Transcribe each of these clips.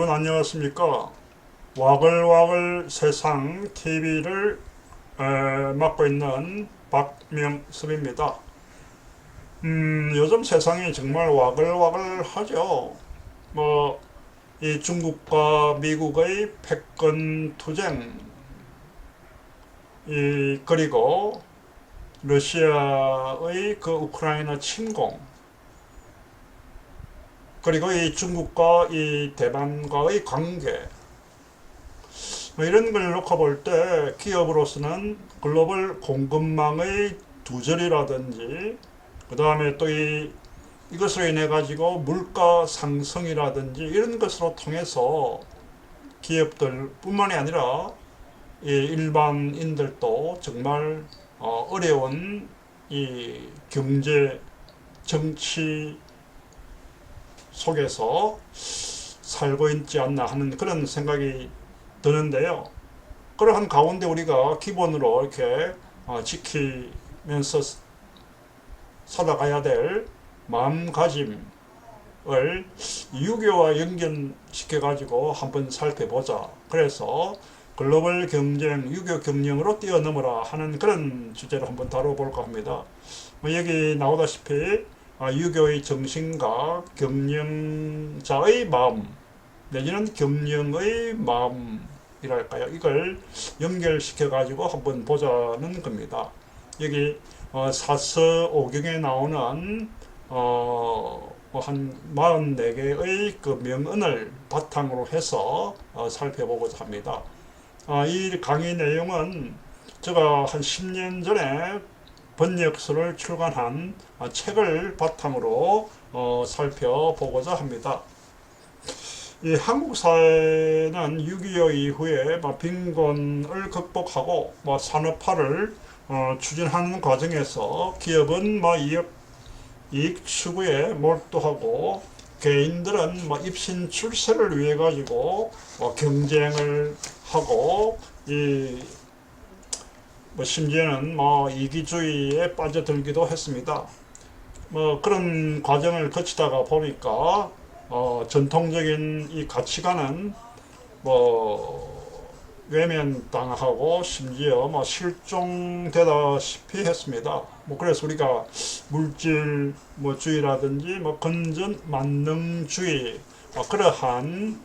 여러분 안녕하십니까. 와글와글 세상 TV를 맡고 있는 박명섭입니다. 요즘 세상이 정말 와글와글하죠. 이 중국과 미국의 패권 투쟁, 그리고 러시아의 그 우크라이나 침공, 그리고 이 중국과 이 대만과의 관계, 이런 걸 놓고 볼 때 기업으로서는 글로벌 공급망의 두절이라든지, 그 다음에 또 이것으로 인해 가지고 물가 상승이라든지 이런 것으로 통해서 기업들 뿐만이 아니라 이 일반인들도 정말 어려운 이 경제 정치 속에서 살고 있지 않나 하는 그런 생각이 드는데요. 그러한 가운데 우리가 기본으로 이렇게 지키면서 살아가야 될 마음가짐을 유교와 연결시켜 가지고 한번 살펴보자. 그래서 글로벌 경쟁, 유교 경쟁으로 뛰어넘어라 하는 그런 주제를 한번 다뤄볼까 합니다. 여기 나오다시피 유교의 정신과 경영자의 마음, 내지는 경영의 마음이랄까요? 이걸 연결시켜 가지고 한번 보자는 겁니다. 여기 사서오경에 나오는 한 44개의 그 명언을 바탕으로 해서 살펴보고자 합니다. 이 강의 내용은 제가 한 10년 전에 번역서를 출간한 책을 바탕으로 살펴보고자 합니다. 이 한국 사회는 6.25 이후에 빈곤을 극복하고 산업화를 추진하는 과정에서 기업은 이익 추구에 몰두하고 개인들은 입신 출세를 위해 가지고 경쟁을 하고 심지어는 이기주의에 빠져들기도 했습니다. 그런 과정을 거치다가 보니까 전통적인 이 가치관은 외면당하고 심지어 실종되다시피 했습니다. 그래서 우리가 물질 주의라든지 건전 만능주의 그러한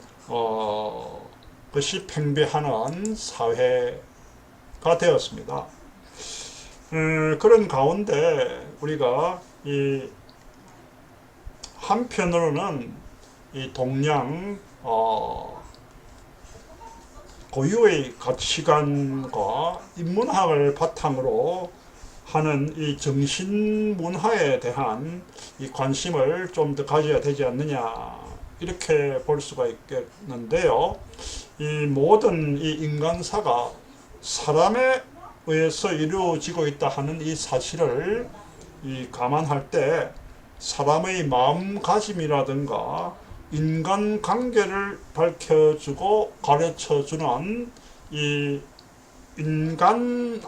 것이 팽배하는 사회가 되었습니다. 그런 가운데 우리가 한편으로는 이 동양 고유의 가치관과 인문학을 바탕으로 하는 이 정신문화에 대한 이 관심을 좀 더 가져야 되지 않느냐, 이렇게 볼 수가 있겠는데요. 이 모든 이 인간사가 사람에 의해서 이루어지고 있다 하는 이 사실을 감안할 때 사람의 마음가짐이라든가 인간관계를 밝혀주고 가르쳐주는 이 인간학의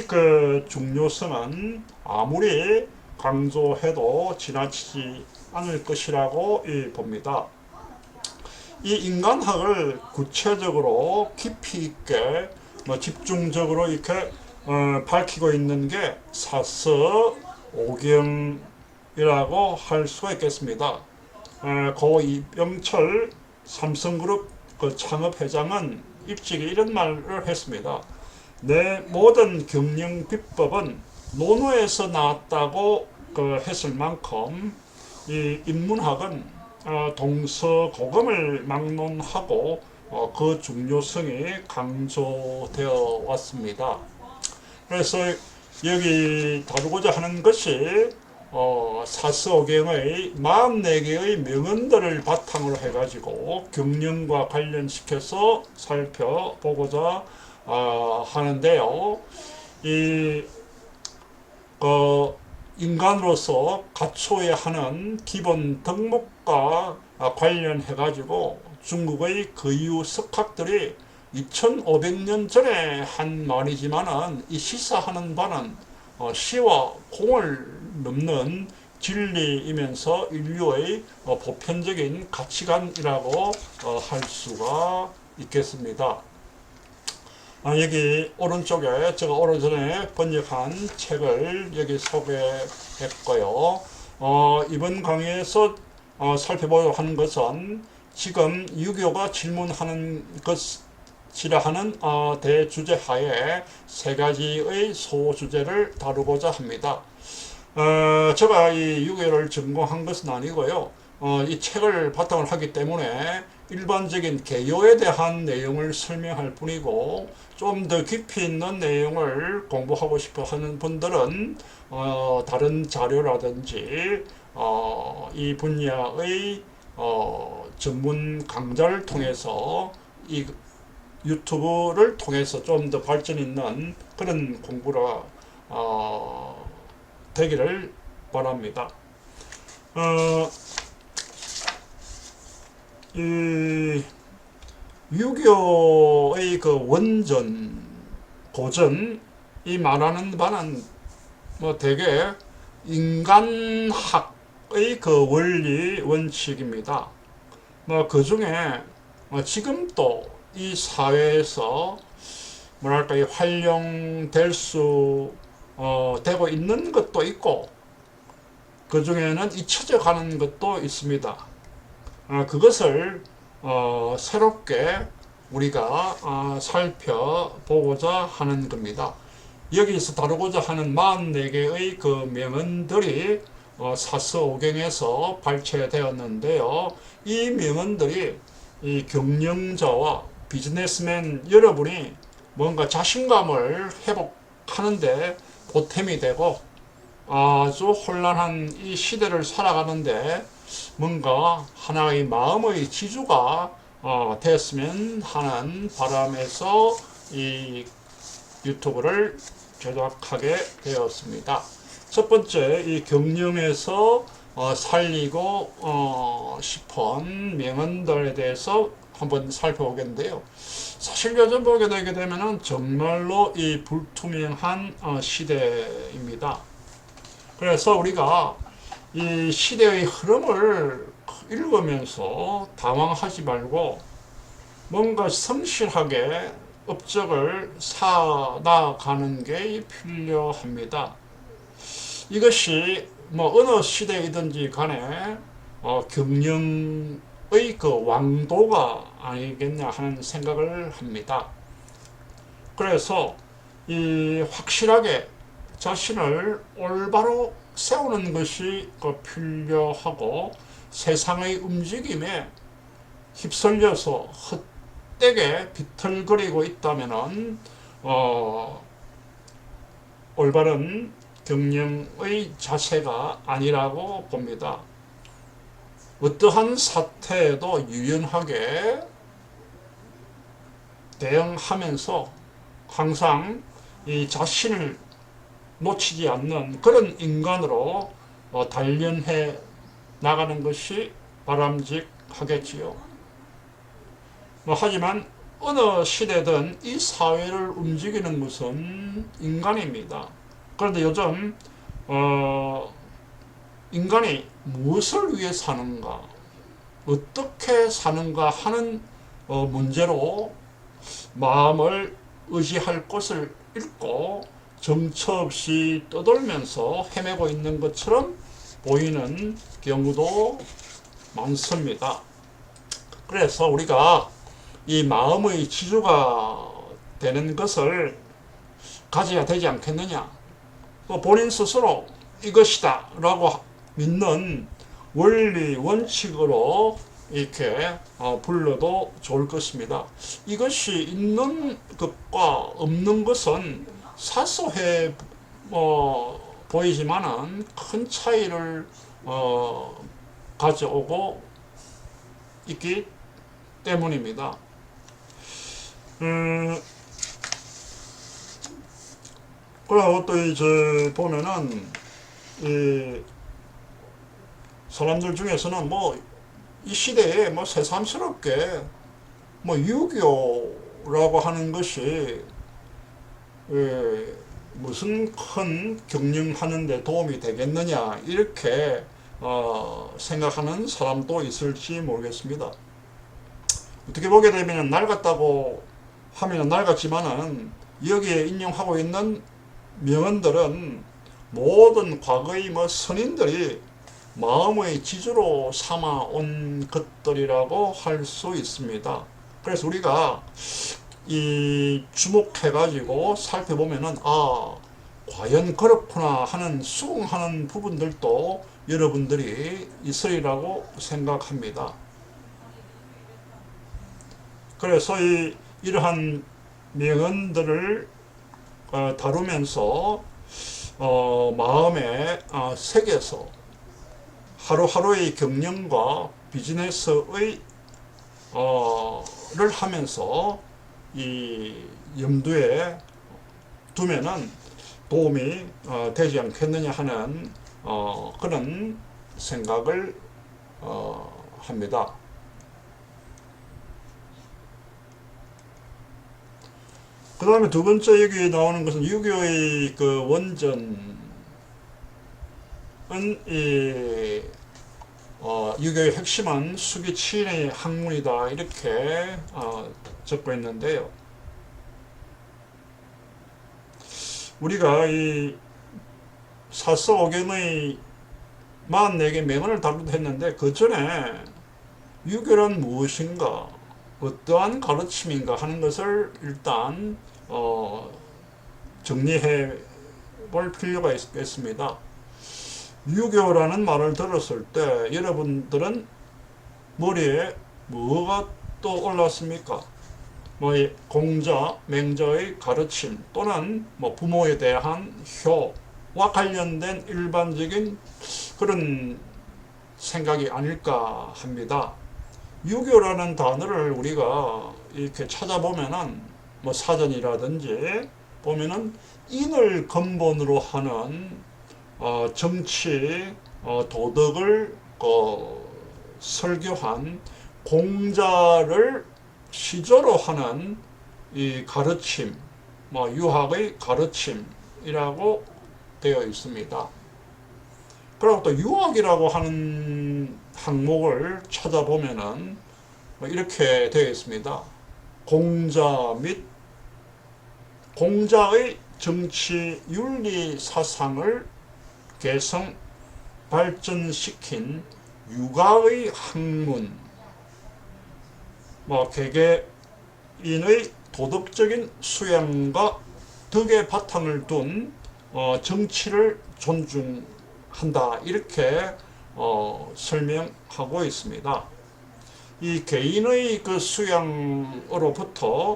그 중요성은 아무리 강조해도 지나치지 않을 것이라고 봅니다. 이 인간학을 구체적으로 깊이 있게 집중적으로 이렇게 밝히고 있는 게 사서오경이라고 할 수가 있겠습니다. 고 이병철 삼성그룹 그 창업회장은 일찍이 이런 말을 했습니다. 내 모든 경영 비법은 논어에서 나왔다고 했을 만큼 이 인문학은 동서고금을 막론하고 그 중요성이 강조되어 왔습니다. 그래서 여기 다루고자 하는 것이 사서오경의 44개의 명언들을 바탕으로 해가지고 경영과 관련시켜서 살펴보고자 하는데요. 인간으로서 갖춰야 하는 기본 덕목과 관련해가지고 중국의 거유 석학들이 2500년 전에 한 말이지만은 이 시사하는 바는 시와 공을 넘는 진리이면서 인류의 보편적인 가치관이라고 할 수가 있겠습니다. 여기 오른쪽에 제가 오래전에 번역한 책을 여기 소개했고요. 이번 강의에서 살펴보려고 하는 것은 지금 유교가 질문하는 것이라 하는 대주제 하에 세 가지의 소주제를 다루고자 합니다. 제가 이 유교를 전공한 것은 아니고요. 이 책을 바탕으로 하기 때문에 일반적인 개요에 대한 내용을 설명할 뿐이고, 좀 더 깊이 있는 내용을 공부하고 싶어 하는 분들은 다른 자료라든지 이 분야의 전문 강좌를 통해서 이 유튜브를 통해서 좀 더 발전 있는 그런 공부가 되기를 바랍니다. 이 유교의 그 원전, 고전이 말하는 바는 대개 인간학의 그 원리 원칙입니다. 그 중에 지금도 이 사회에서 활용될 수 되고 있는 것도 있고, 그 중에는 잊혀져 가는 것도 있습니다. 그것을 새롭게 우리가 살펴보고자 하는 겁니다. 여기서 다루고자 하는 44개의 그 명언들이 사서오경에서 발췌되었는데요. 이 명언들이 이 경영자와 비즈니스맨 여러분이 뭔가 자신감을 회복하는데 보탬이 되고, 아주 혼란한 이 시대를 살아가는데 뭔가 하나의 마음의 지주가 되었으면 하는 바람에서 이 유튜브를 제작하게 되었습니다. 첫 번째, 이 경영에서 살리고 싶은 명언들에 대해서 한번 살펴보겠는데요. 사실 요즘 보게 되게 되면은 정말로 이 불투명한 시대입니다. 그래서 우리가 이 시대의 흐름을 읽으면서 당황하지 말고 뭔가 성실하게 업적을 쌓아나가는 게 필요합니다. 이것이 어느 시대이든지 간에 경영의 그 왕도가 아니겠냐 하는 생각을 합니다. 그래서 이 확실하게 자신을 올바로 세우는 것이 필요하고, 세상의 움직임에 휩쓸려서 헛되게 비틀거리고 있다면은 올바른 경영의 자세가 아니라고 봅니다. 어떠한 사태에도 유연하게 대응하면서 항상 이 자신을 놓치지 않는 그런 인간으로 단련해 나가는 것이 바람직하겠지요. 하지만 어느 시대든 이 사회를 움직이는 것은 인간입니다. 그런데 요즘 인간이 무엇을 위해 사는가, 어떻게 사는가 하는 문제로 마음을 의지할 곳을 잃고 정처 없이 떠돌면서 헤매고 있는 것처럼 보이는 경우도 많습니다. 그래서 우리가 이 마음의 지주가 되는 것을 가져야 되지 않겠느냐. 본인 스스로 이것이다 라고 믿는 원리 원칙으로 이렇게 불러도 좋을 것입니다. 이것이 있는 것과 없는 것은 사소해 보이지만은 큰 차이를 가져오고 있기 때문입니다. 그리고 또 이제 보면은 이 사람들 중에서는 이 시대에 새삼스럽게 유교라고 하는 것이 무슨 큰 경영하는 데 도움이 되겠느냐 이렇게 생각하는 사람도 있을지 모르겠습니다. 어떻게 보게 되면 낡았다고 하면 낡았지만은 여기에 인용하고 있는 명언들은 모든 과거의 선인들이 마음의 지주로 삼아온 것들이라고 할 수 있습니다. 그래서 우리가 이 주목해가지고 살펴보면은 과연 그렇구나 하는 수긍하는 부분들도 여러분들이 있으리라고 생각합니다. 그래서 이러한 명언들을 다루면서 마음에 새겨서 하루하루의 경영과 비즈니스의 를 하면서 이 염두에 두면은 도움이 되지 않겠느냐 하는 그런 생각을 합니다. 그 다음에 두 번째 여기 나오는 것은 유교의 그 원전은 유교의 핵심은 수기치인의 학문이다 이렇게 적고 있는데요. 우리가 이 사서오경의 44개 명언을 다루기도 했는데 그 전에 유교란 무엇인가 어떠한 가르침인가 하는 것을 일단 정리해 볼 필요가 있겠습니다. 유교라는 말을 들었을 때 여러분들은 머리에 뭐가 떠올랐습니까? 공자, 맹자의 가르침 또는 부모에 대한 효와 관련된 일반적인 그런 생각이 아닐까 합니다. 유교라는 단어를 우리가 이렇게 찾아보면은 사전이라든지 보면은 인을 근본으로 하는 정치, 도덕을 설교한 공자를 시조로 하는 이 가르침, 유학의 가르침이라고 되어 있습니다. 그리고 또 유학이라고 하는 항목을 찾아보면은 이렇게 되어 있습니다. 공자 및 공자의 정치 윤리 사상을 개성 발전시킨 유가의 학문, 개개인의 도덕적인 수양과 덕의 바탕을 둔 정치를 존중한다 이렇게 설명하고 있습니다. 이 개인의 그 수양으로부터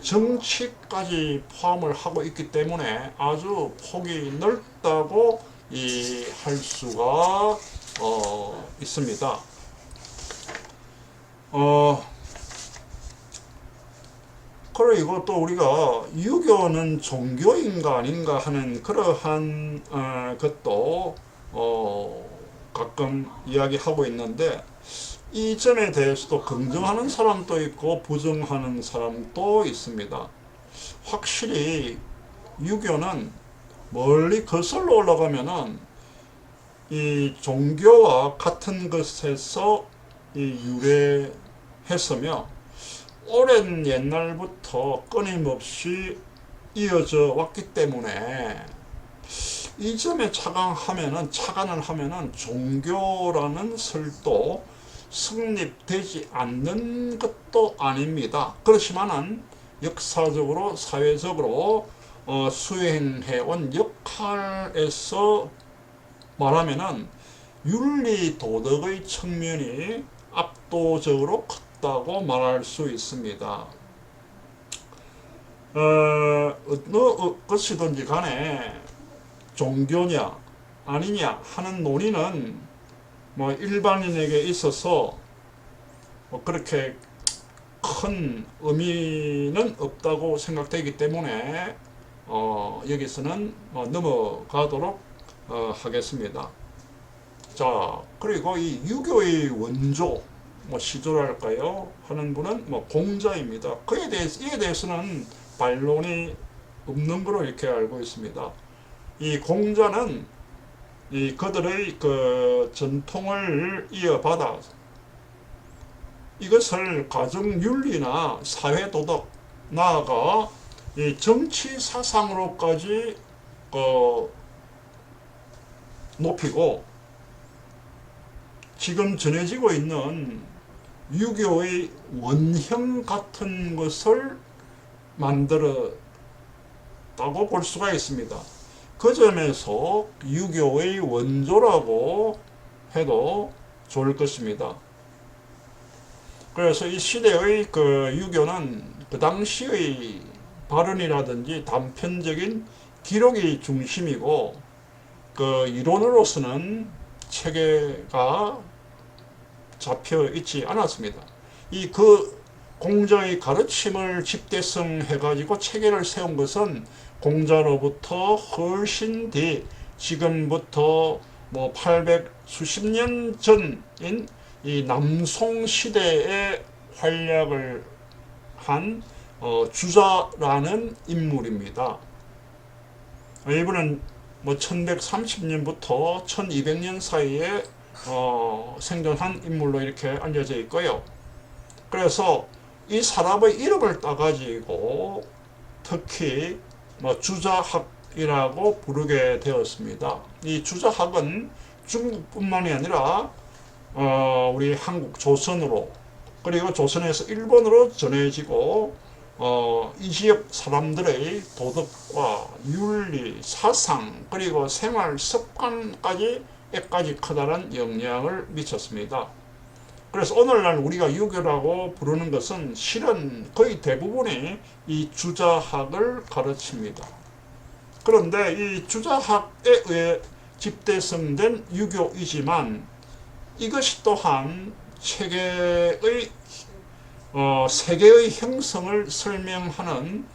정치까지 포함을 하고 있기 때문에 아주 폭이 넓다고 할 수가 있습니다. 그리고 또 우리가 유교는 종교인가 아닌가 하는 그러한 것도 가끔 이야기하고 있는데 이 점에 대해서도 긍정하는 사람도 있고 부정하는 사람도 있습니다. 확실히 유교는 멀리 거슬러 올라가면은 이 종교와 같은 것에서 유래했으며 오랜 옛날부터 끊임없이 이어져 왔기 때문에 이 점에 착안을 하면은 종교라는 설도 성립되지 않는 것도 아닙니다. 그렇지만은 역사적으로 사회적으로 수행해온 역할에서 말하면은 윤리 도덕의 측면이 압도적으로 컸다고 말할 수 있습니다. 어느 것이든지 간에 종교냐 아니냐 하는 논의는 일반인에게 있어서 그렇게 큰 의미는 없다고 생각되기 때문에 여기서는 넘어가도록 하겠습니다. 자, 그리고 이 유교의 원조 시조랄까요 하는 분은 공자입니다. 이에 대해서는 반론이 없는 걸로 이렇게 알고 있습니다. 이 공자는 이 그들의 그 전통을 이어받아 이것을 가정윤리나 사회도덕, 나아가 이 정치 사상으로까지 높이고, 지금 전해지고 있는 유교의 원형 같은 것을 만들었다고 볼 수가 있습니다. 그 점에서 유교의 원조라고 해도 좋을 것입니다. 그래서 이 시대의 그 유교는 그 당시의 발언이라든지 단편적인 기록이 중심이고, 그 이론으로서는 체계가 잡혀 있지 않았습니다. 이 그 공자의 가르침을 집대성 해가지고 체계를 세운 것은 공자로부터 훨씬 뒤, 지금부터 뭐 800 수십 년 전인 이 남송 시대에 활약을 한 주자라는 인물입니다. 이분은 뭐 1130년부터 1200년 사이에 생존한 인물로 이렇게 알려져 있고요. 그래서 이 사람의 이름을 따가지고 특히 뭐 주자학이라고 부르게 되었습니다. 이 주자학은 중국뿐만이 아니라 우리 한국 조선으로, 그리고 조선에서 일본으로 전해지고 이 지역 사람들의 도덕과 윤리, 사상, 그리고 생활 습관까지 커다란 영향을 미쳤습니다. 그래서 오늘날 우리가 유교라고 부르는 것은 실은 거의 대부분이 이 주자학을 가르칩니다. 그런데 이 주자학에 의해 집대성된 유교이지만 이것이 또한 세계의 형성을 설명하는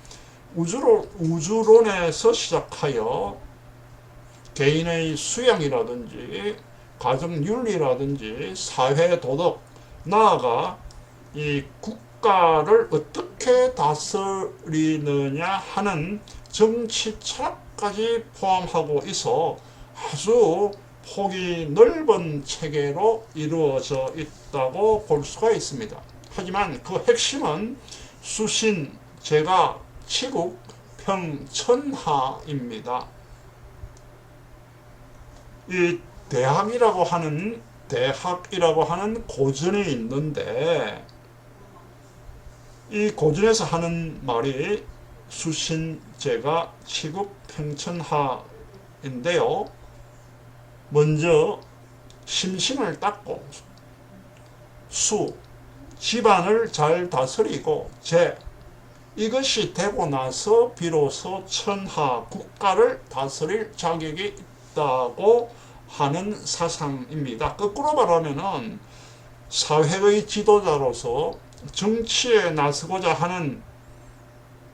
우주론에서 시작하여 개인의 수양이라든지 가정윤리라든지 사회도덕, 나아가 이 국가를 어떻게 다스리느냐 하는 정치 철학까지 포함하고 있어 아주 폭이 넓은 체계로 이루어져 있다고 볼 수가 있습니다. 하지만 그 핵심은 수신, 제가, 치국, 평천하입니다. 이 대학이라고 하는 고전이 있는데, 이 고전에서 하는 말이 수신, 제가, 치국, 평천하인데요. 먼저 심신을 닦고, 수, 집안을 잘 다스리고, 제, 이것이 되고 나서 비로소 천하, 국가를 다스릴 자격이 있다고 하는 사상입니다. 거꾸로 말하면은 사회의 지도자로서 정치에 나서고자 하는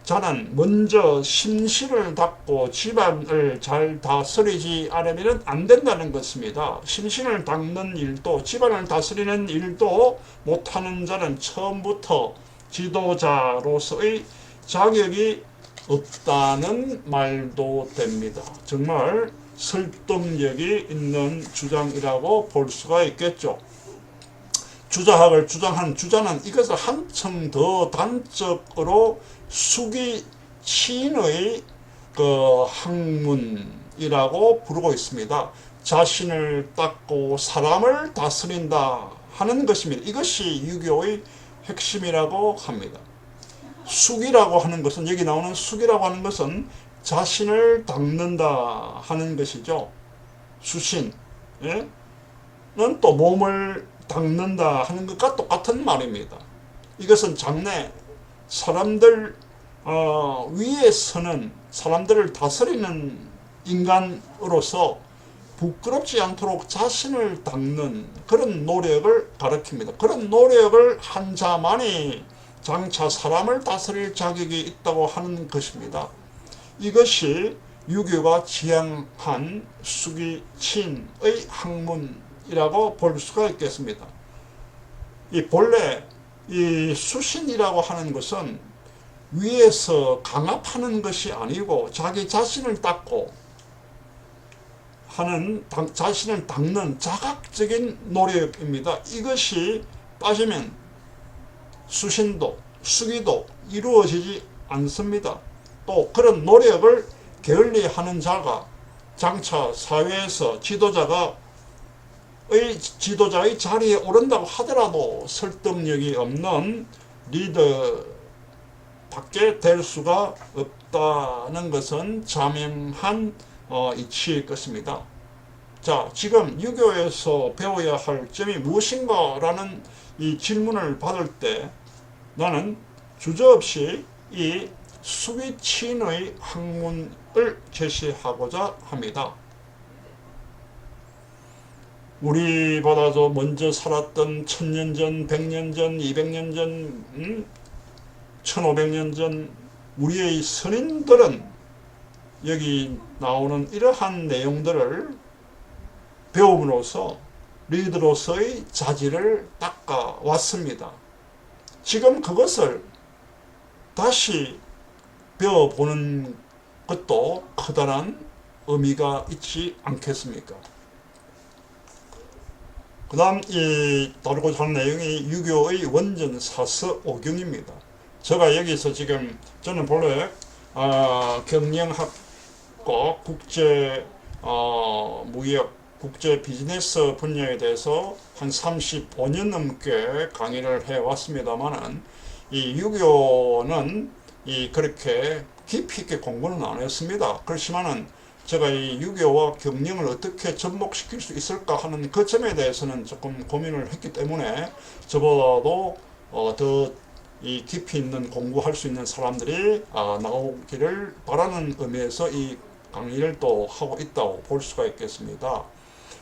자는 먼저 심신을 닦고 집안을 잘 다스리지 않으면 안 된다는 것입니다. 심신을 닦는 일도 집안을 다스리는 일도 못하는 자는 처음부터 지도자로서의 자격이 없다는 말도 됩니다. 정말 설득력이 있는 주장이라고 볼 수가 있겠죠. 주자학을 주장한 주자는 이것을 한층 더 단적으로 수기치인의 그 학문이라고 부르고 있습니다. 자신을 닦고 사람을 다스린다 하는 것입니다. 이것이 유교의 핵심이라고 합니다. 숙이라고 하는 것은, 여기 나오는 숙이라고 하는 것은 자신을 닦는다 하는 것이죠. 수신, 예? 는 또 몸을 닦는다 하는 것과 똑같은 말입니다. 이것은 장래 사람들 위에서는 사람들을 다스리는 인간으로서 부끄럽지 않도록 자신을 닦는 그런 노력을 가리킵니다. 그런 노력을 한 자만이 장차 사람을 다스릴 자격이 있다고 하는 것입니다. 이것이 유교가 지향한 수기친의 학문이라고 볼 수가 있겠습니다. 이 본래 이 수신이라고 하는 것은 위에서 강압하는 것이 아니고 자기 자신을 닦고 하는 자신을 닦는 자각적인 노력입니다. 이것이 빠지면 수신도, 수기도 이루어지지 않습니다. 또 그런 노력을 게을리하는 자가 장차 사회에서 지도자의 자리에 오른다고 하더라도 설득력이 없는 리더밖에 될 수가 없다는 것은 자명한 이치일 것입니다. 자, 지금 유교에서 배워야 할 점이 무엇인가라는 이 질문을 받을 때 나는 주저없이 이 수기친의 학문을 제시하고자 합니다. 우리보다도 먼저 살았던 1000년 전, 100년 전, 200년 전, 1500년 전 우리의 선인들은 여기 나오는 이러한 내용들을 배움으로써 리더로서의 자질을 닦아왔습니다. 지금 그것을 다시 배워보는 것도 커다란 의미가 있지 않겠습니까? 그 다음 다루고자 하는 내용이 유교의 원전 사서 오경입니다. 제가 여기서 지금 저는 본래 경영학과 국제 무역 국제 비즈니스 분야에 대해서 한 35년 넘게 강의를 해왔습니다만은 이 유교는 그렇게 깊이 있게 공부는 안 했습니다. 그렇지만은 제가 이 유교와 경영을 어떻게 접목시킬 수 있을까 하는 그 점에 대해서는 조금 고민을 했기 때문에 저보다도 더 깊이 있는 공부할 수 있는 사람들이 나오기를 바라는 의미에서 이 강의를 또 하고 있다고 볼 수가 있겠습니다.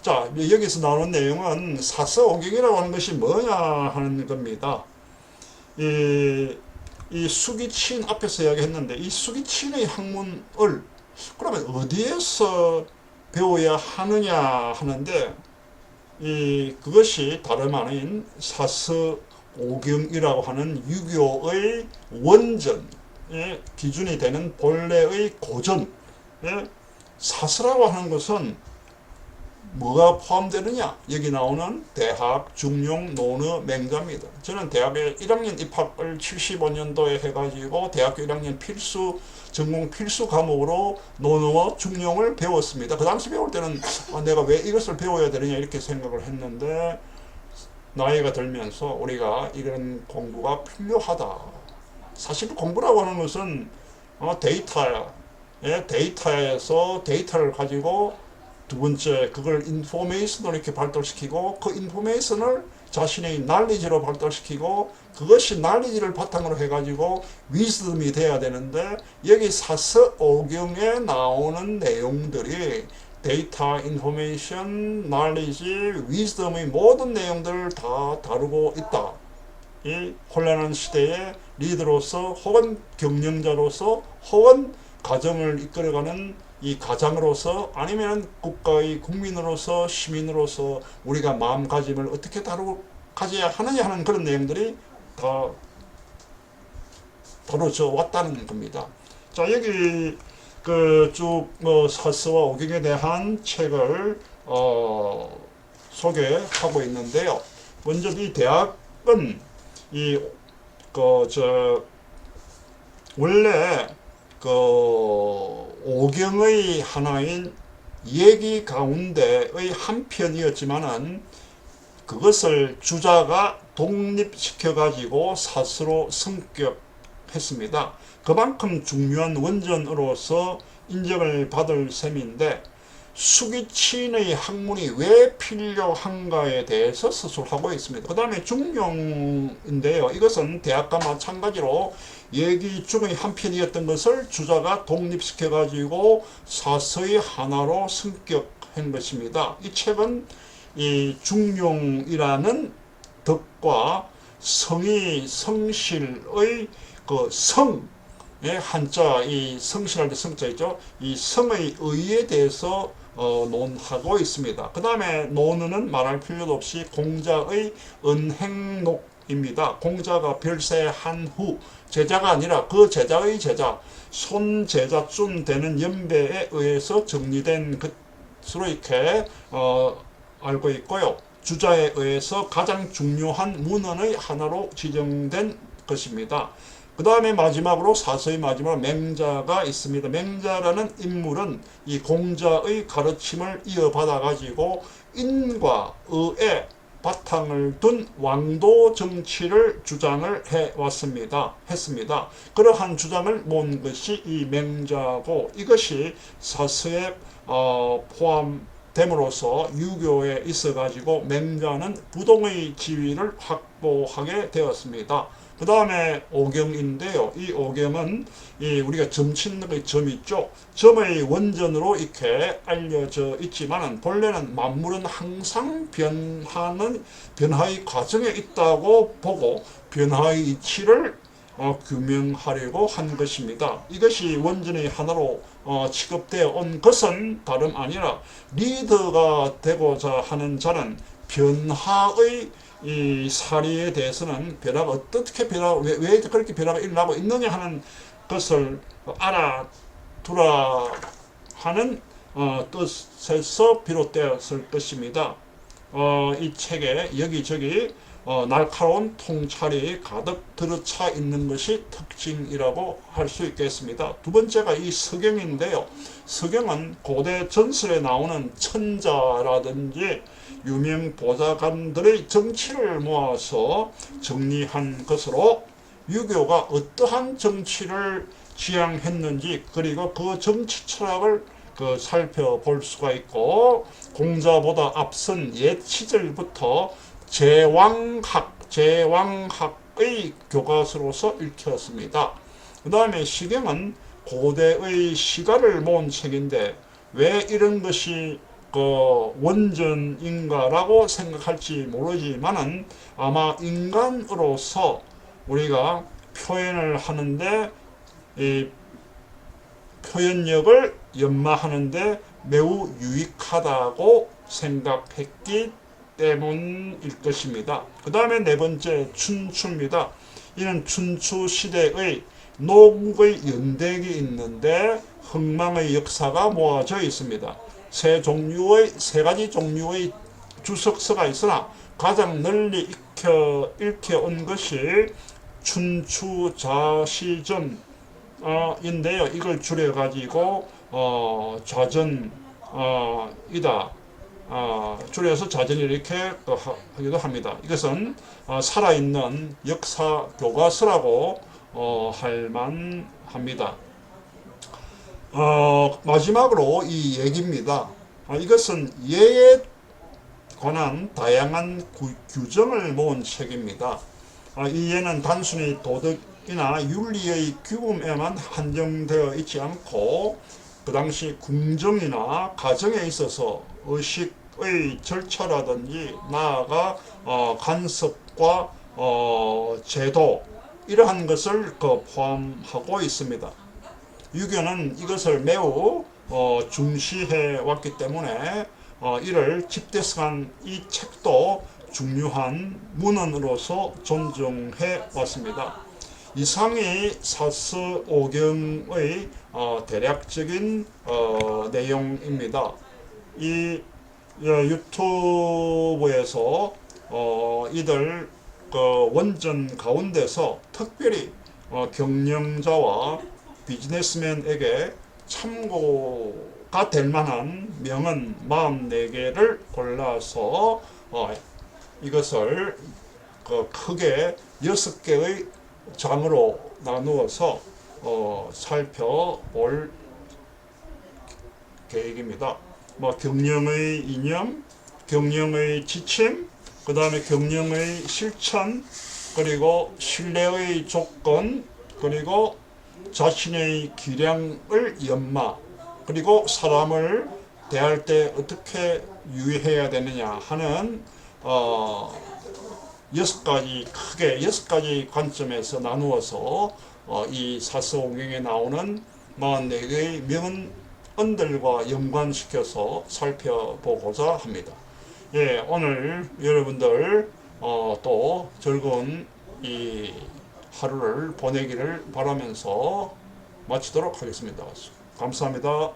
자, 여기서 나오는 내용은 사서오경이라고 하는 것이 뭐냐 하는 겁니다. 이 수기친 앞에서 이야기했는데 이 수기친의 학문을 그러면 어디에서 배워야 하느냐 하는데 그것이 다름 아닌 사서오경이라고 하는 유교의 원전의 기준이 되는 본래의 고전 사서라고 하는 것은 뭐가 포함되느냐? 여기 나오는 대학, 중용, 논어, 맹자입니다. 저는 대학에 1학년 입학을 75년도에 해가지고 대학교 1학년 전공 필수 과목으로 논어와 중용을 배웠습니다. 그 당시 배울 때는 내가 왜 이것을 배워야 되느냐 이렇게 생각을 했는데 나이가 들면서 우리가 이런 공부가 필요하다. 사실 공부라고 하는 것은 데이터야. 데이터에서 데이터를 가지고 두 번째 그걸 인포메이션으로 이렇게 발달시키고 그 인포메이션을 자신의 날리지로 발달시키고 그것이 날리지를 바탕으로 해가지고 위즈덤이 돼야 되는데 여기 사서오경에 나오는 내용들이 데이터, 인포메이션, 날리지, 위즈덤의 모든 내용들을 다 다루고 있다. 이 혼란한 시대에 리더로서 혹은 경영자로서 혹은 가정을 이끌어가는 이 가장으로서 아니면 국가의 국민으로서 시민으로서 우리가 마음가짐을 어떻게 가져야 하느냐 하는 그런 내용들이 다 다뤄져 왔다는 겁니다. 자, 여기 쭉 사서와 오경에 대한 책을 소개하고 있는데요. 먼저 이 대학은 원래 오경의 하나인 얘기 가운데의 한 편이었지만은 그것을 주자가 독립시켜 가지고 사서로 성격했습니다. 그만큼 중요한 원전으로서 인정을 받을 셈인데 수기친의 학문이 왜 필요한가에 대해서 서술하고 있습니다. 그 다음에 중용인데요. 이것은 대학과 마찬가지로 얘기 중의 한 편이었던 것을 주자가 독립시켜가지고 사서의 하나로 성격한 것입니다. 이 책은 이 중용이라는 덕과 성실의 한자, 이 성실할 때 성자 있죠. 이 성의 의에 대해서 논하고 있습니다. 그 다음에 논어는 말할 필요도 없이 공자의 은행록입니다. 공자가 별세한 후 제자가 아니라 그 제자의 제자, 손제자쯤 되는 연배에 의해서 정리된 것으로 이렇게 알고 있고요. 주자에 의해서 가장 중요한 문헌의 하나로 지정된 것입니다. 그 다음에 마지막으로 사서의 마지막으로 맹자가 있습니다. 맹자라는 인물은 이 공자의 가르침을 이어받아 가지고 인과 의에 바탕을 둔 왕도 정치를 주장을 했습니다. 그러한 주장을 모은 것이 이 맹자고, 이것이 사서에 포함됨으로써 유교에 있어 가지고 맹자는 부동의 지위를 확보하게 되었습니다. 그 다음에 오경인데요. 이 오경은 우리가 점 짓는 그 점 있죠. 점의 원전으로 이렇게 알려져 있지만 본래는 만물은 항상 변화의 과정에 있다고 보고 변화의 이치를 규명하려고 한 것입니다. 이것이 원전의 하나로 취급되어 온 것은 다름 아니라 리더가 되고자 하는 자는 변화의 이 사리에 대해서는 변화가 어떻게 왜 그렇게 변화가 일어나고 있느냐 하는 것을 알아두라 하는 뜻에서 비롯되었을 것입니다. 이 책에 여기저기 날카로운 통찰이 가득 들어차 있는 것이 특징이라고 할 수 있겠습니다. 두 번째가 이 서경인데요. 서경은 고대 전설에 나오는 천자라든지 유명 보좌관들의 정치를 모아서 정리한 것으로 유교가 어떠한 정치를 지향했는지, 그리고 그 정치 철학을 살펴볼 수가 있고, 공자보다 앞선 옛 시절부터 제왕학의 교과서로서 읽혔습니다. 그 다음에 시경은 고대의 시가를 모은 책인데 왜 이런 것이 원전인가라고 생각할지 모르지만은 아마 인간으로서 우리가 표현을 하는데 이 표현력을 연마하는데 매우 유익하다고 생각했기 때문일 것입니다. 그 다음에 네 번째 춘추입니다. 이는 춘추 시대의 농의 연대기 있는데 흥망의 역사가 모아져 있습니다. 세 가지 종류의 주석서가 있으나 가장 널리 읽혀온 것이 춘추자시전 인데요. 이걸 줄여가지고 좌전이다. 줄여서 자전이 이렇게 하기도 합니다. 이것은 살아있는 역사 교과서라고 할 만합니다. 마지막으로 이 얘기입니다. 이것은 예에 관한 다양한 규정을 모은 책입니다. 이 예는 단순히 도덕이나 윤리의 규범에만 한정되어 있지 않고 그 당시 궁정이나 가정에 있어서 의식의 절차라든지 나아가 간섭과 제도 이러한 것을 포함하고 있습니다. 유교는 이것을 매우 중시해 왔기 때문에 이를 집대성한 이 책도 중요한 문헌으로서 존중해 왔습니다. 이상이 사서 오경의 대략적인 내용입니다. 이 유튜브에서 이들 원전 가운데서 특별히 경영자와 비즈니스맨에게 참고가 될 만한 명언 44개를 골라서 이것을 크게 6개의 장으로 나누어서 살펴볼 계획입니다. 경영의 이념, 경영의 지침, 그 다음에 경영의 실천, 그리고 신뢰의 조건, 그리고 자신의 기량을 연마, 그리고 사람을 대할 때 어떻게 유의해야 되느냐 하는 6가지 관점에서 나누어서 이 사서오경에 나오는 44개의 명언들과 연관시켜서 살펴보고자 합니다. 오늘 여러분들 또 즐거운 이 하루를 보내기를 바라면서 마치도록 하겠습니다. 감사합니다.